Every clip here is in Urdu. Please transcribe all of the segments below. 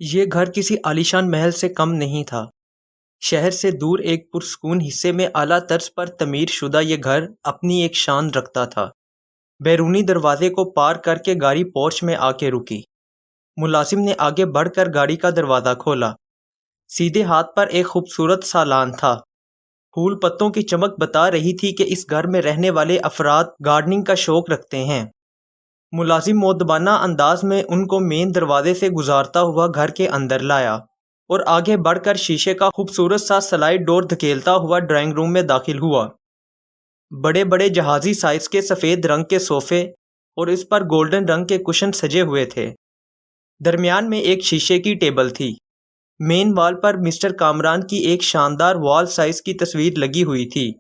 یہ گھر کسی عالیشان محل سے کم نہیں تھا۔ شہر سے دور ایک پرسکون حصے میں اعلیٰ طرز پر تعمیر شدہ یہ گھر اپنی ایک شان رکھتا تھا۔ بیرونی دروازے کو پار کر کے گاڑی پورچ میں آ کے رکی۔ ملازم نے آگے بڑھ کر گاڑی کا دروازہ کھولا۔ سیدھے ہاتھ پر ایک خوبصورت سا لان تھا۔ پھول پتوں کی چمک بتا رہی تھی کہ اس گھر میں رہنے والے افراد گارڈننگ کا شوق رکھتے ہیں۔ ملازم مؤدبانہ انداز میں ان کو مین دروازے سے گزارتا ہوا گھر کے اندر لایا اور آگے بڑھ کر شیشے کا خوبصورت سا سلائڈ ڈور دھکیلتا ہوا ڈرائنگ روم میں داخل ہوا۔ بڑے بڑے جہازی سائز کے سفید رنگ کے صوفے اور اس پر گولڈن رنگ کے کشن سجے ہوئے تھے۔ درمیان میں ایک شیشے کی ٹیبل تھی۔ مین وال پر مسٹر کامران کی ایک شاندار وال سائز کی تصویر لگی ہوئی تھی،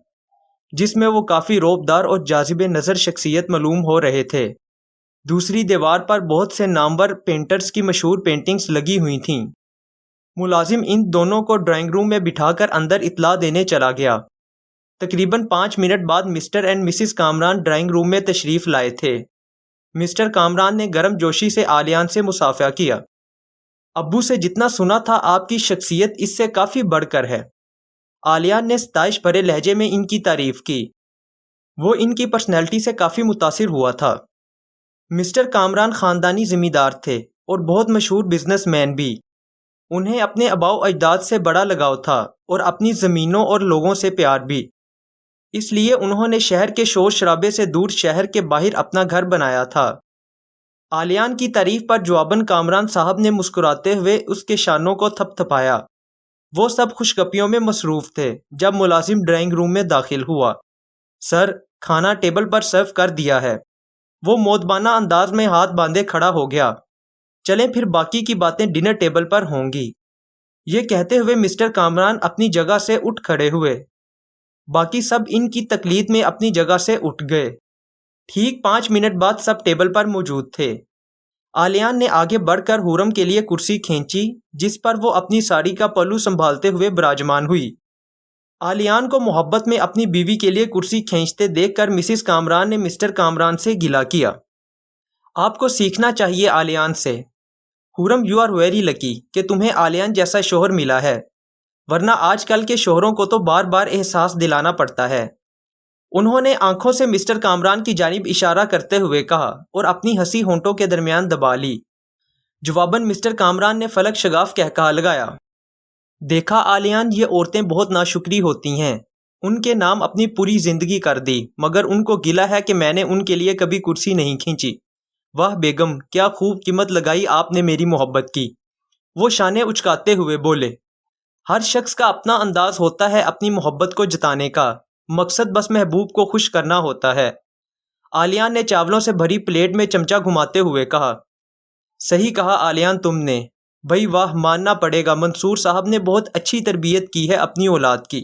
جس میں وہ کافی رعبدار اور جاذب نظر شخصیت معلوم ہو رہے تھے۔ دوسری دیوار پر بہت سے نامور پینٹرز کی مشہور پینٹنگز لگی ہوئی تھیں۔ ملازم ان دونوں کو ڈرائنگ روم میں بٹھا کر اندر اطلاع دینے چلا گیا۔ تقریباً 5 منٹ بعد mister and missus Kamran drawing room میں تشریف لائے تھے۔ مسٹر کامران نے گرم جوشی سے آلیان سے مصافحہ کیا۔ ابو سے جتنا سنا تھا آپ کی شخصیت اس سے کافی بڑھ کر ہے۔ آلیان نے ستائش بھرے لہجے میں ان کی تعریف کی۔ وہ ان کی پرسنالٹی سے کافی متاثر ہوا تھا۔ مسٹر کامران خاندانی زمیندار تھے اور بہت مشہور بزنس مین بھی۔ انہیں اپنے آباء و اجداد سے بڑا لگاؤ تھا اور اپنی زمینوں اور لوگوں سے پیار بھی۔ اس لیے انہوں نے شہر کے شور شرابے سے دور شہر کے باہر اپنا گھر بنایا تھا۔ آلیان کی تعریف پر جواباً کامران صاحب نے مسکراتے ہوئے اس کے شانوں کو تھپ تھپایا۔ وہ سب خوش گپیوں میں مصروف تھے جب ملازم ڈرائنگ روم میں داخل ہوا۔ سر، کھانا ٹیبل پر سرو کر دیا ہے۔ وہ مؤدبانہ انداز میں ہاتھ باندھے کھڑا ہو گیا۔ چلیں پھر باقی کی باتیں ڈنر ٹیبل پر ہوں گی۔ یہ کہتے ہوئے مسٹر کامران اپنی جگہ سے اٹھ کھڑے ہوئے۔ باقی سب ان کی تقلید میں اپنی جگہ سے اٹھ گئے۔ ٹھیک 5 منٹ بعد سب ٹیبل پر موجود تھے۔ آلیان نے آگے بڑھ کر حورم کے لیے کرسی کھینچی جس پر وہ اپنی ساڑی کا پلو سنبھالتے ہوئے براجمان ہوئی۔ آلیان کو محبت میں اپنی بیوی کے لیے کرسی کھینچتے دیکھ کر مسز کامران نے مسٹر کامران سے گلہ کیا۔ آپ کو سیکھنا چاہیے آلیان سے۔ حورم، یو آر ویری لکی کہ تمہیں آلیان جیسا شوہر ملا ہے، ورنہ آج کل کے شوہروں کو تو بار بار احساس دلانا پڑتا ہے۔ انہوں نے آنکھوں سے مسٹر کامران کی جانب اشارہ کرتے ہوئے کہا اور اپنی ہنسی ہونٹوں کے درمیان دبا لی۔ جواباً مسٹر کامران نے فلک شگاف قہقہہ لگایا۔ دیکھا آلیان، یہ عورتیں بہت ناشکری ہوتی ہیں۔ ان کے نام اپنی پوری زندگی کر دی مگر ان کو گلہ ہے کہ میں نے ان کے لیے کبھی کرسی نہیں کھینچی۔ واہ بیگم، کیا خوب قیمت لگائی آپ نے میری محبت کی۔ وہ شانے اچکاتے ہوئے بولے۔ ہر شخص کا اپنا انداز ہوتا ہے اپنی محبت کو جتانے کا، مقصد بس محبوب کو خوش کرنا ہوتا ہے۔ آلیان نے چاولوں سے بھری پلیٹ میں چمچہ گھماتے ہوئے کہا۔ صحیح کہا آلیان تم نے، بھئی واہ، ماننا پڑے گا منصور صاحب نے بہت اچھی تربیت کی ہے اپنی اولاد کی۔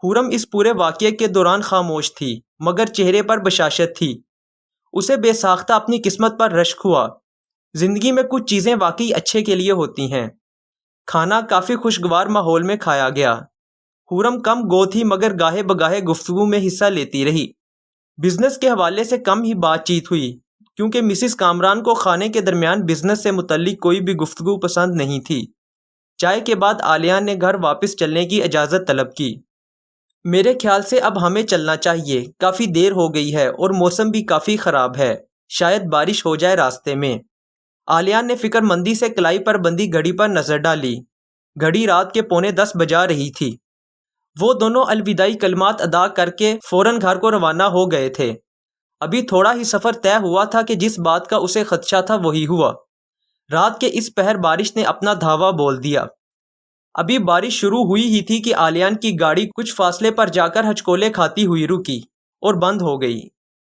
حورم اس پورے واقعے کے دوران خاموش تھی مگر چہرے پر بشاشت تھی۔ اسے بے ساختہ اپنی قسمت پر رشک ہوا۔ زندگی میں کچھ چیزیں واقعی اچھے کے لیے ہوتی ہیں۔ کھانا کافی خوشگوار ماحول میں کھایا گیا۔ حورم کم گو تھی مگر گاہے بگاہے گفتگو میں حصہ لیتی رہی۔ بزنس کے حوالے سے کم ہی بات چیت ہوئی کیونکہ مسز کامران کو کھانے کے درمیان بزنس سے متعلق کوئی بھی گفتگو پسند نہیں تھی۔ چائے کے بعد آلیان نے گھر واپس چلنے کی اجازت طلب کی۔ میرے خیال سے اب ہمیں چلنا چاہیے، کافی دیر ہو گئی ہے اور موسم بھی کافی خراب ہے، شاید بارش ہو جائے راستے میں۔ آلیان نے فکر مندی سے کلائی پر بندی گھڑی پر نظر ڈالی۔ گھڑی رات کے 9:45 بجا رہی تھی۔ وہ دونوں الوداعی کلمات ادا کر کے فوراً گھر کو روانہ ہو گئے تھے۔ ابھی تھوڑا ہی سفر طے ہوا تھا کہ جس بات کا اسے خدشہ تھا وہی ہوا۔ رات کے اس پہر بارش نے اپنا دھاوا بول دیا۔ ابھی بارش شروع ہوئی ہی تھی کہ آلیان کی گاڑی کچھ فاصلے پر جا کر ہچکولے کھاتی ہوئی رکی اور بند ہو گئی۔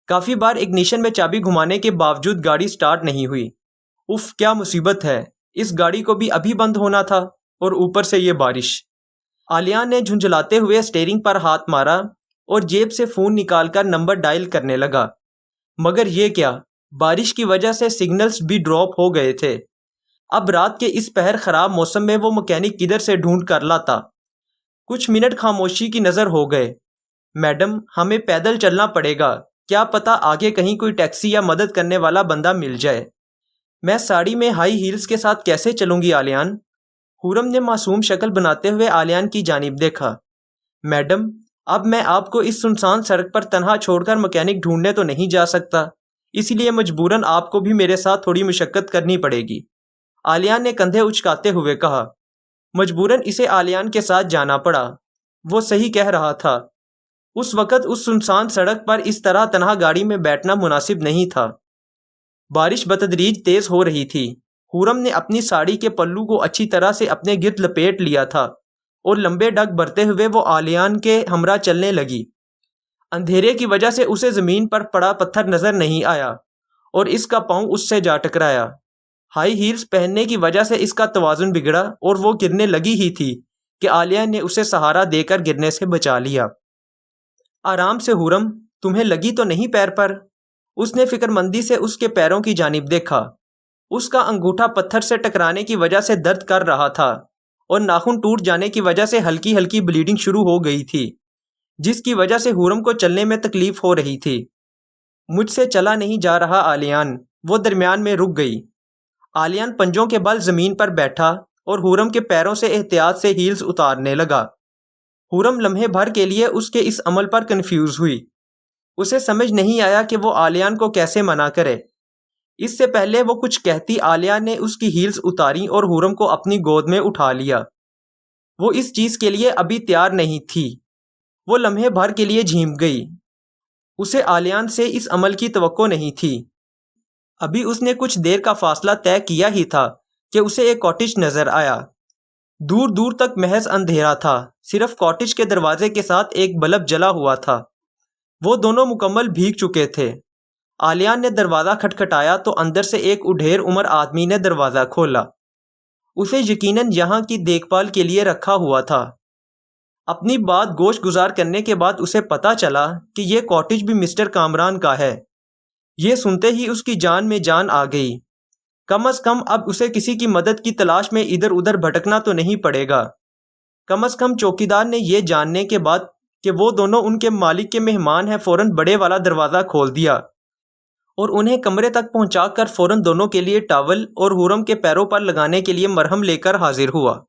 کافی بار اگنیشن میں چابی گھمانے کے باوجود گاڑی سٹارٹ نہیں ہوئی۔ اف، کیا مصیبت ہے، اس گاڑی کو بھی ابھی بند ہونا تھا اور اوپر سے یہ بارش۔ آلیان نے جھنجھلاتے ہوئے اسٹیئرنگ پر ہاتھ مارا اور جیب سے فون نکال کر نمبر ڈائل کرنے لگا، مگر یہ کیا، بارش کی وجہ سے سگنلز بھی ڈراپ ہو گئے تھے۔ اب رات کے اس پہر خراب موسم میں وہ مکینک کدھر سے ڈھونڈ کر لاتا۔ کچھ منٹ خاموشی کی نظر ہو گئے۔ میڈم، ہمیں پیدل چلنا پڑے گا، کیا پتہ آگے کہیں کوئی ٹیکسی یا مدد کرنے والا بندہ مل جائے۔ میں ساڑی میں ہائی ہیلز کے ساتھ کیسے چلوں گی آلیان؟ حورم نے معصوم شکل بناتے ہوئے آلیان کی جانب دیکھا۔ میڈم، اب میں آپ کو اس سنسان سڑک پر تنہا چھوڑ کر مکینک ڈھونڈنے تو نہیں جا سکتا، اسی لیے مجبوراً آپ کو بھی میرے ساتھ تھوڑی مشقت کرنی پڑے گی، آلیان نے کندھے اچکاتے ہوئے کہا۔ مجبوراً اسے آلیان کے ساتھ جانا پڑا۔ وہ صحیح کہہ رہا تھا۔ اس وقت اس سنسان سڑک پر اس طرح تنہا گاڑی میں بیٹھنا مناسب نہیں تھا۔ بارش بتدریج تیز ہو رہی تھی۔ حورم نے اپنی ساڑی کے پلو کو اچھی طرح سے اپنے گرد لپیٹ لیا تھا اور لمبے ڈگ بھرتے ہوئے وہ آلیان کے ہمراہ چلنے لگی۔ اندھیرے کی وجہ سے اسے زمین پر پڑا پتھر نظر نہیں آیا اور اس کا پاؤں اس سے جا ٹکرایا۔ ہائی ہیلز پہننے کی وجہ سے اس کا توازن بگڑا اور وہ گرنے لگی ہی تھی کہ آلیان نے اسے سہارا دے کر گرنے سے بچا لیا۔ آرام سے حورم، تمہیں لگی تو نہیں پیر پر؟ اس نے فکر مندی سے اس کے پیروں کی جانب دیکھا۔ اس کا انگوٹھا پتھر سے ٹکرانے کی وجہ سے درد کر رہا تھا اور ناخن ٹوٹ جانے کی وجہ سے ہلکی ہلکی بلیڈنگ شروع ہو گئی تھی، جس کی وجہ سے حورم کو چلنے میں تکلیف ہو رہی تھی۔ مجھ سے چلا نہیں جا رہا آلیان، وہ درمیان میں رک گئی۔ آلیان پنجوں کے بل زمین پر بیٹھا اور حورم کے پیروں سے احتیاط سے ہیلز اتارنے لگا۔ حورم لمحے بھر کے لیے اس کے اس عمل پر کنفیوز ہوئی۔ اسے سمجھ نہیں آیا کہ وہ آلیان کو کیسے منع کرے۔ اس سے پہلے وہ کچھ کہتی آلیان نے اس کی ہیلز اتاری اور حورم کو اپنی گود میں اٹھا لیا۔ وہ اس چیز کے لیے ابھی تیار نہیں تھی۔ وہ لمحے بھر کے لیے جھیم گئی۔ اسے آلیان سے اس عمل کی توقع نہیں تھی۔ ابھی اس نے کچھ دیر کا فاصلہ طے کیا ہی تھا کہ اسے ایک کاٹیج نظر آیا۔ دور دور تک محض اندھیرا تھا، صرف کاٹیج کے دروازے کے ساتھ ایک بلب جلا ہوا تھا۔ وہ دونوں مکمل بھیگ چکے تھے۔ آلیان نے دروازہ کھٹکھٹایا تو اندر سے ایک اڈھیر عمر آدمی نے دروازہ کھولا۔ اسے یقیناً یہاں کی دیکھ بھال کے لیے رکھا ہوا تھا۔ اپنی بات گوش گزار کرنے کے بعد اسے پتا چلا کہ یہ کاٹیج بھی مسٹر کامران کا ہے۔ یہ سنتے ہی اس کی جان میں جان آ گئی۔ کم از کم اب اسے کسی کی مدد کی تلاش میں ادھر ادھر بھٹکنا تو نہیں پڑے گا۔ کم از کم چوکیدار نے یہ جاننے کے بعد کہ وہ دونوں ان کے مالک کے مہمان ہیں فوراً بڑے والا دروازہ کھول دیا اور انہیں کمرے تک پہنچا کر فوراً دونوں کے لیے ٹاول اور حورم کے پیروں پر لگانے کے لیے مرہم لے کر حاضر ہوا۔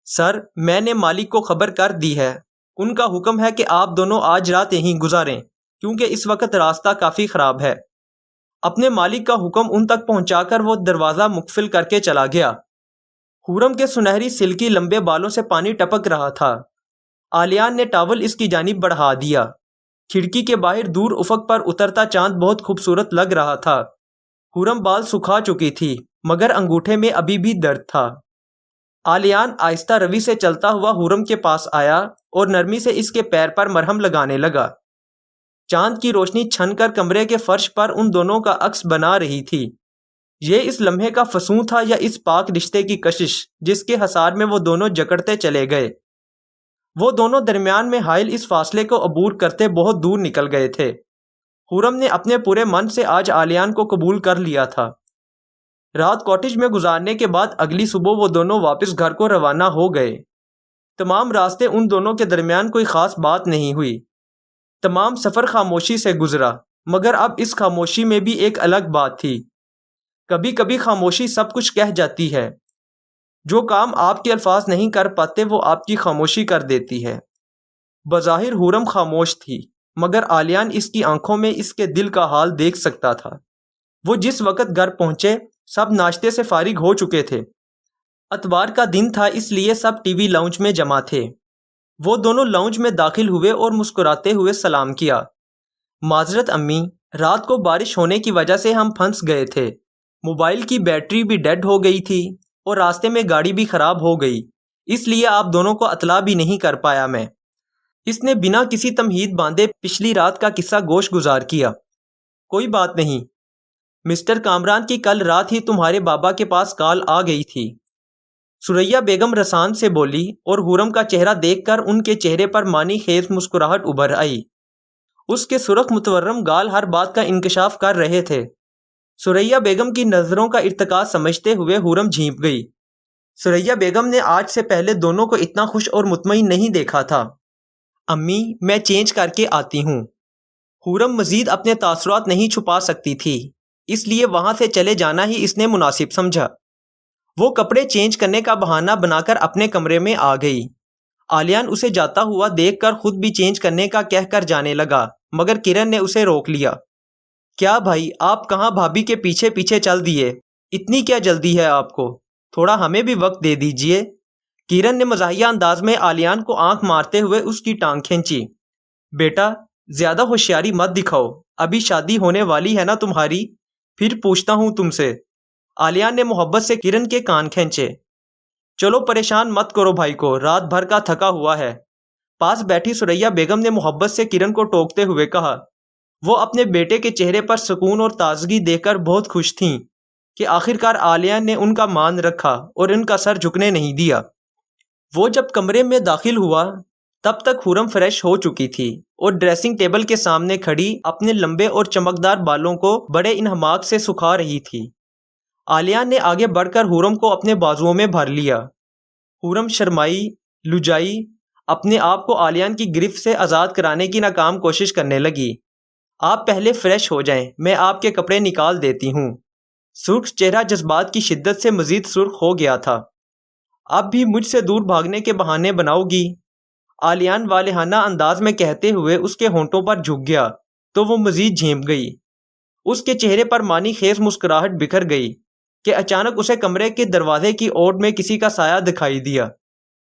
سر، میں نے مالک کو خبر کر دی ہے۔ ان کا حکم ہے کہ آپ دونوں آج رات یہیں گزاریں کیونکہ اس وقت راستہ کافی خراب ہے۔ اپنے مالک کا حکم ان تک پہنچا کر وہ دروازہ مقفل کر کے چلا گیا۔ حورم کے سنہری سلکی لمبے بالوں سے پانی ٹپک رہا تھا۔ آلیان نے ٹاول اس کی جانب بڑھا دیا۔ کھڑکی کے باہر دور افق پر اترتا چاند بہت خوبصورت لگ رہا تھا۔ حورم بال سکھا چکی تھی مگر انگوٹھے میں ابھی بھی درد تھا۔ آلیان آہستہ روی سے چلتا ہوا حورم کے پاس آیا اور نرمی سے اس کے پیر پر مرہم لگانے لگا۔ چاند کی روشنی چھن کر کمرے کے فرش پر ان دونوں کا عکس بنا رہی تھی۔ یہ اس لمحے کا فسون تھا یا اس پاک رشتے کی کشش جس کے حصار میں وہ دونوں جکڑتے چلے گئے۔ وہ دونوں درمیان میں حائل اس فاصلے کو عبور کرتے بہت دور نکل گئے تھے۔ حورم نے اپنے پورے من سے آج آلیان کو قبول کر لیا تھا۔ رات کاٹیج میں گزارنے کے بعد اگلی صبح وہ دونوں واپس گھر کو روانہ ہو گئے۔ تمام راستے ان دونوں کے درمیان کوئی خاص بات نہیں ہوئی۔ تمام سفر خاموشی سے گزرا، مگر اب اس خاموشی میں بھی ایک الگ بات تھی۔ کبھی کبھی خاموشی سب کچھ کہہ جاتی ہے۔ جو کام آپ کے الفاظ نہیں کر پاتے وہ آپ کی خاموشی کر دیتی ہے۔ بظاہر حورم خاموش تھی مگر آلیان اس کی آنکھوں میں اس کے دل کا حال دیکھ سکتا تھا۔ وہ جس وقت گھر پہنچے سب ناشتے سے فارغ ہو چکے تھے۔ اتوار کا دن تھا اس لیے سب ٹی وی لاؤنج میں جمع تھے۔ وہ دونوں لاؤنج میں داخل ہوئے اور مسکراتے ہوئے سلام کیا۔ معذرت امی، رات کو بارش ہونے کی وجہ سے ہم پھنس گئے تھے۔ موبائل کی بیٹری بھی ڈیڈ ہو گئی تھی اور راستے میں گاڑی بھی خراب ہو گئی، اس لیے آپ دونوں کو اطلاع بھی نہیں کر پایا میں۔ اس نے بنا کسی تمہید باندھے پچھلی رات کا قصہ گوش گزار کیا۔ کوئی بات نہیں، مسٹر کامران کی کل رات ہی تمہارے بابا کے پاس کال آ گئی تھی۔ سریا بیگم رسان سے بولی اور حورم کا چہرہ دیکھ کر ان کے چہرے پر معنی خیز مسکراہٹ ابھر آئی۔ اس کے سرخ متورم گال ہر بات کا انکشاف کر رہے تھے۔ سریا بیگم کی نظروں کا ارتقا سمجھتے ہوئے حورم جھینپ گئی۔ سریا بیگم نے آج سے پہلے دونوں کو اتنا خوش اور مطمئن نہیں دیکھا تھا۔ امی، میں چینج کر کے آتی ہوں۔ حورم مزید اپنے تاثرات نہیں چھپا سکتی تھی۔ اس لیے وہاں سے چلے جانا ہی اس نے مناسب سمجھا۔ وہ کپڑے چینج کرنے کا بہانہ بنا کر اپنے کمرے میں آ گئی۔ آلیان اسے جاتا ہوا دیکھ کر خود بھی چینج کرنے کا کہہ کر جانے لگا، مگر کرن نے اسے روک لیا۔ کیا بھائی، آپ کہاں بھابھی کے پیچھے پیچھے چل دیے؟ اتنی کیا جلدی ہے آپ کو؟ تھوڑا ہمیں بھی وقت دے دیجئے۔ کرن نے مزاحیہ انداز میں آلیان کو آنکھ مارتے ہوئے اس کی ٹانگ کھینچی۔ بیٹا، زیادہ ہوشیاری مت دکھاؤ، ابھی شادی ہونے والی ہے نا تمہاری، پھر پوچھتا ہوں تم سے۔ آلیان نے محبت سے کرن کے کان کھینچے۔ چلو پریشان مت کرو بھائی کو، رات بھر کا تھکا ہوا ہے۔ پاس بیٹھی سریا بیگم نے محبت سے کرن کو ٹوکتے ہوئے کہا۔ وہ اپنے بیٹے کے چہرے پر سکون اور تازگی دیکھ کر بہت خوش تھیں کہ آخرکار آلیان نے ان کا مان رکھا اور ان کا سر جھکنے نہیں دیا۔ وہ جب کمرے میں داخل ہوا تب تک خورم فریش ہو چکی تھی اور ڈریسنگ ٹیبل کے سامنے کھڑی اپنے لمبے اور چمکدار بالوں کو بڑے انہماک سے سکھا رہی تھی۔ آلیان نے آگے بڑھ کر خورم کو اپنے بازوؤں میں بھر لیا۔ خورم شرمائی، لجائی، اپنے آپ کو آلیان کی گرفت سے آزاد کرانے کی ناکام کوشش کرنے لگی۔ آپ پہلے فریش ہو جائیں، میں آپ کے کپڑے نکال دیتی ہوں۔ سرخ چہرہ جذبات کی شدت سے مزید سرخ ہو گیا تھا۔ اب بھی مجھ سے دور بھاگنے کے بہانے بناؤ گی؟ آلیان والہانہ انداز میں کہتے ہوئے اس کے ہونٹوں پر جھک گیا تو وہ مزید جھینپ گئی۔ اس کے چہرے پر معنی خیز مسکراہٹ بکھر گئی کہ اچانک اسے کمرے کے دروازے کی اوٹ میں کسی کا سایہ دکھائی دیا،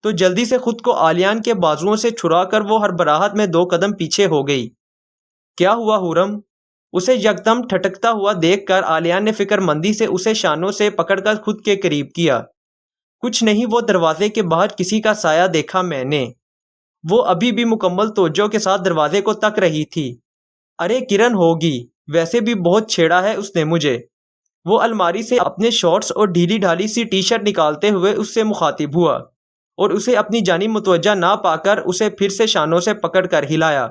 تو جلدی سے خود کو آلیان کے بازوؤں سے چھڑا کر وہ ہڑبڑاہٹ میں 2 قدم پیچھے ہو گئی۔ کیا ہوا خورم؟ اسے یکدم ٹھٹکتا ہوا دیکھ کر آلیان نے فکر مندی سے اسے شانوں سے پکڑ کر خود کے قریب کیا۔ کچھ نہیں، وہ دروازے کے باہر کسی کا سایہ دیکھا میں نے۔ وہ ابھی بھی مکمل توجہ کے ساتھ دروازے کو تک رہی تھی۔ ارے کرن ہوگی، ویسے بھی بہت چھیڑا ہے اس نے مجھے۔ وہ الماری سے اپنے شارٹس اور ڈھیلی ڈھالی سی ٹی شرٹ نکالتے ہوئے اس سے مخاطب ہوا اور اسے اپنی جانب متوجہ نہ پا کر اسے پھر سے شانوں سے پکڑ کر ہلایا۔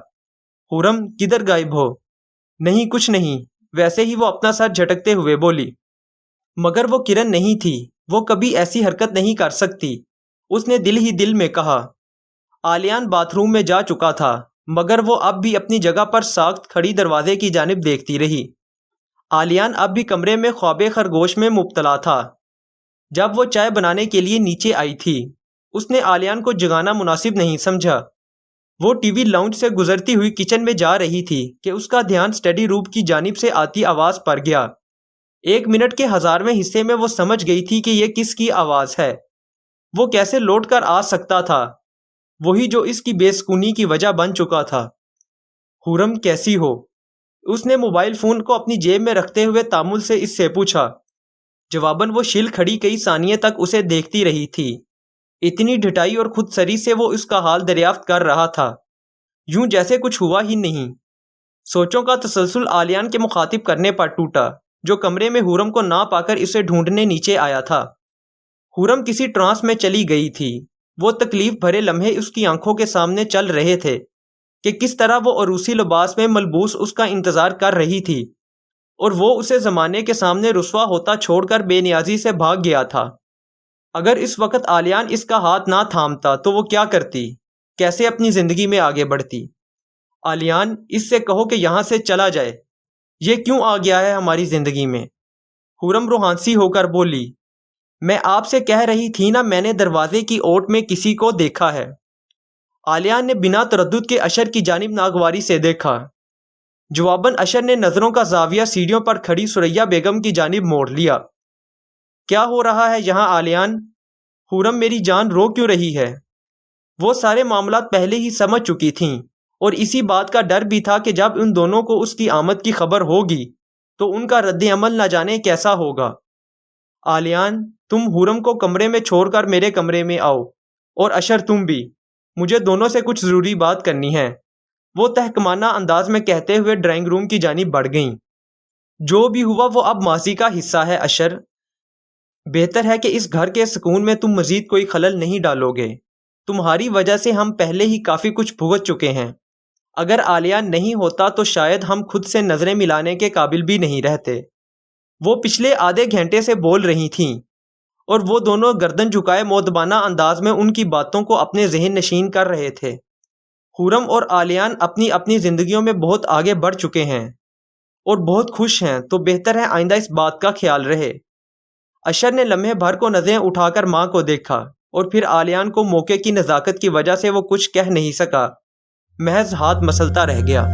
خورم، کدھر غائب ہو؟ نہیں کچھ نہیں، ویسے ہی وہ اپنا سر جھٹکتے ہوئے بولی۔ مگر وہ کرن نہیں تھی، وہ کبھی ایسی حرکت نہیں کر سکتی، اس نے دل ہی دل میں کہا۔ آلیان باتھ روم میں جا چکا تھا، مگر وہ اب بھی اپنی جگہ پر ساخت کھڑی دروازے کی جانب دیکھتی رہی۔ آلیان اب بھی کمرے میں خواب خرگوش میں مبتلا تھا۔ جب وہ چائے بنانے کے لیے نیچے آئی تھی، اس نے آلیان کو جگانا مناسب نہیں سمجھا۔ وہ ٹی وی لاؤنج سے گزرتی ہوئی کچن میں جا رہی تھی کہ اس کا دھیان اسٹڈی روم کی جانب سے آتی آواز پر گیا۔ 1 منٹ کے 1000ویں حصے میں وہ سمجھ گئی تھی کہ یہ کس کی آواز ہے۔ وہ کیسے لوٹ کر آ سکتا تھا؟ وہی جو اس کی بے سکونی کی وجہ بن چکا تھا۔ خورم، کیسی ہو؟ اس نے موبائل فون کو اپنی جیب میں رکھتے ہوئے تامل سے اس سے پوچھا۔ جواباً وہ شل کھڑی کئی ثانیے تک اسے دیکھتی رہی تھی۔ اتنی ڈھٹائی اور خود سری سے وہ اس کا حال دریافت کر رہا تھا، یوں جیسے کچھ ہوا ہی نہیں۔ سوچوں کا تسلسل آلیان کے مخاطب کرنے پر ٹوٹا، جو کمرے میں خورم کو نہ پا کر اسے ڈھونڈنے نیچے آیا تھا۔ خورم کسی ٹرانس میں چلی گئی تھی۔ وہ تکلیف بھرے لمحے اس کی آنکھوں کے سامنے چل رہے تھے کہ کس طرح وہ عروسی لباس میں ملبوس اس کا انتظار کر رہی تھی اور وہ اسے زمانے کے سامنے رسوا ہوتا چھوڑ کر بے نیازی سے بھاگ گیا تھا۔ اگر اس وقت آلیان اس کا ہاتھ نہ تھامتا تو وہ کیا کرتی؟ کیسے اپنی زندگی میں آگے بڑھتی؟ آلیان، اس سے کہو کہ یہاں سے چلا جائے، یہ کیوں آ گیا ہے ہماری زندگی میں؟ خورم روحانسی ہو کر بولی۔ میں آپ سے کہہ رہی تھی نا، میں نے دروازے کی اوٹ میں کسی کو دیکھا ہے۔ آلیان نے بنا تردد کے اشر کی جانب ناگواری سے دیکھا۔ جواباً اشر نے نظروں کا زاویہ سیڑھیوں پر کھڑی سریا بیگم کی جانب موڑ لیا۔ کیا ہو رہا ہے یہاں آلیان؟ خورم، میری جان رو کیوں رہی ہے؟ وہ سارے معاملات پہلے ہی سمجھ چکی تھیں اور اسی بات کا ڈر بھی تھا کہ جب ان دونوں کو اس کی آمد کی خبر ہوگی تو ان کا رد عمل نہ جانے کیسا ہوگا۔ آلیان، تم خورم کو کمرے میں چھوڑ کر میرے کمرے میں آؤ، اور اشر تم بھی، مجھے دونوں سے کچھ ضروری بات کرنی ہے، وہ تحکمانہ انداز میں کہتے ہوئے ڈرائنگ روم کی جانب بڑھ گئیں۔ جو بھی ہوا وہ اب ماضی کا حصہ ہے اشر، بہتر ہے کہ اس گھر کے سکون میں تم مزید کوئی خلل نہیں ڈالو گے۔ تمہاری وجہ سے ہم پہلے ہی کافی کچھ بھگت چکے ہیں۔ اگر آلیان نہیں ہوتا تو شاید ہم خود سے نظریں ملانے کے قابل بھی نہیں رہتے۔ وہ پچھلے آدھے گھنٹے سے بول رہی تھیں اور وہ دونوں گردن جھکائے مؤدبانہ انداز میں ان کی باتوں کو اپنے ذہن نشین کر رہے تھے۔ خورم اور آلیان اپنی اپنی زندگیوں میں بہت آگے بڑھ چکے ہیں۔ اور بہت خوش ہیں تو بہتر ہے آئندہ اس بات کا خیال رہے۔ اشر نے لمحے بھر کو نظریں اٹھا کر ماں کو دیکھا اور پھر عالیان کو موقع کی نزاکت کی وجہ سے وہ کچھ کہہ نہیں سکا، محض ہاتھ مسلتا رہ گیا۔